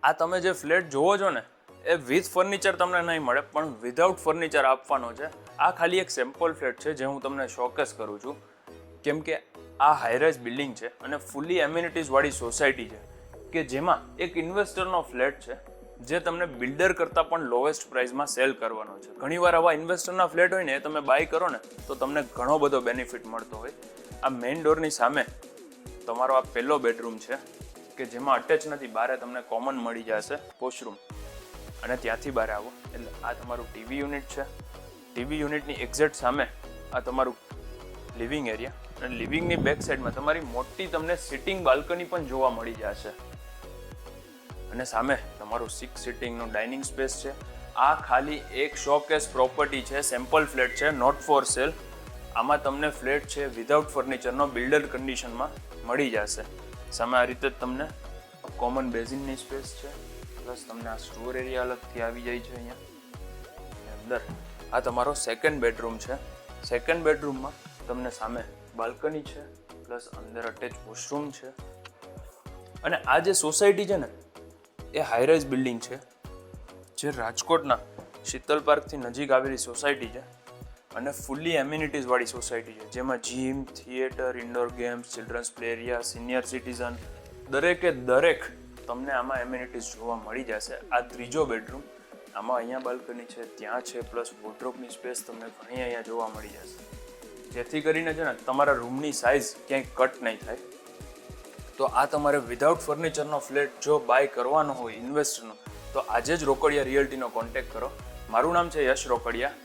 આ તમે જે ફ્લેટ જોવો છો ને એ વિથ ફર્નિચર તમને નહીં મળે, પણ વિધાઉટ ફર્નિચર આપવાનો છે. આ ખાલી એક સેમ્પલ ફ્લેટ છે જે હું તમને શોકેસ કરું છું, કેમ કે આ હાઈરાઇઝ બિલ્ડિંગ છે અને ફૂલી એમ્યુનિટીઝ વાળી સોસાયટી છે કે જેમાં એક ઇન્વેસ્ટરનો ફ્લેટ છે જે તમને બિલ્ડર કરતાં પણ લોએસ્ટ પ્રાઇસમાં સેલ કરવાનો છે. ઘણીવાર આવા ઇન્વેસ્ટરના ફ્લેટ હોય ને એ તમે બાય કરો ને તો તમને ઘણો બધો બેનિફિટ મળતો હોય. આ મેઇન ડોરની સામે તમારો આ પહેલો બેડરૂમ છે કે જેમાં અટેચ નથી, બારે તમને કોમન મળી જશે વોશરૂમ, અને ત્યાંથી બહાર આવો એટલે આ તમારું ટીવી યુનિટ છે. ટીવી યુનિટની એક્ઝેક્ટ સામે આ તમારું લિવિંગ એરિયા, અને લિવિંગની બેક સાઈડમાં તમારી મોટી તમને સિટિંગ બાલ્કની પણ જોવા મળી જશે, અને સામે તમારું 6 સિટિંગનું ડાઇનિંગ સ્પેસ છે. આ ખાલી એક શોકેસ પ્રોપર્ટી છે, સેમ્પલ ફ્લેટ છે, નોટ ફોર સેલ. આમાં તમને ફ્લેટ છે વિધાઉટ ફર્નિચરનો બિલ્ડર કન્ડિશનમાં મળી જશે. સામે આ રીતે તમને કોમન બેઝિનની સ્પેસ છે, પ્લસ તમને આ સ્ટોર એરિયા અલગથી આવી જાય છે અહીંયા અંદર. આ તમારો સેકન્ડ બેડરૂમ છે. સેકન્ડ બેડરૂમમાં તમને સામે બાલ્કની છે, પ્લસ અંદર અટેચ વોશરૂમ છે. અને આ જે સોસાયટી છે ને એ હાઈરાઇઝ બિલ્ડિંગ છે જે રાજકોટના શીતલ પાર્કથી નજીક આવેલી સોસાયટી છે, અને ફૂલી એમ્યુનિટીઝ વાળી સોસાયટી છે જેમાં gym, theatre, indoor games, children's play area, senior citizen, દરેકે દરેક તમને આમાં એમ્યુનિટીઝ જોવા મળી જશે. આ ત્રીજો બેડરૂમ, આમાં અહીંયા બાલ્કની છે, ત્યાં છે, પ્લસ વોર્ડરોબની સ્પેસ તમને ઘણી અહીંયા જોવા મળી જશે, જેથી કરીને છે ને તમારા રૂમની સાઇઝ ક્યાંય કટ નહીં થાય. તો આ તમારે વિધાઉટ ફર્નિચરનો ફ્લેટ જો બાય કરવાનો હોય ઇન્વેસ્ટરનો, તો આજે જ રોકડિયા રિયલ્ટીનો કોન્ટેક્ટ કરો. મારું નામ છે યશ રોકડિયા.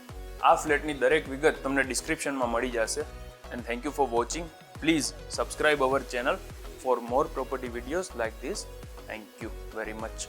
આ ફ્લેટની દરેક વિગત તમને ડિસ્ક્રિપ્શનમાં મળી જશે. And thank you for watching. Please subscribe our channel for more property videos like this. Thank you very much.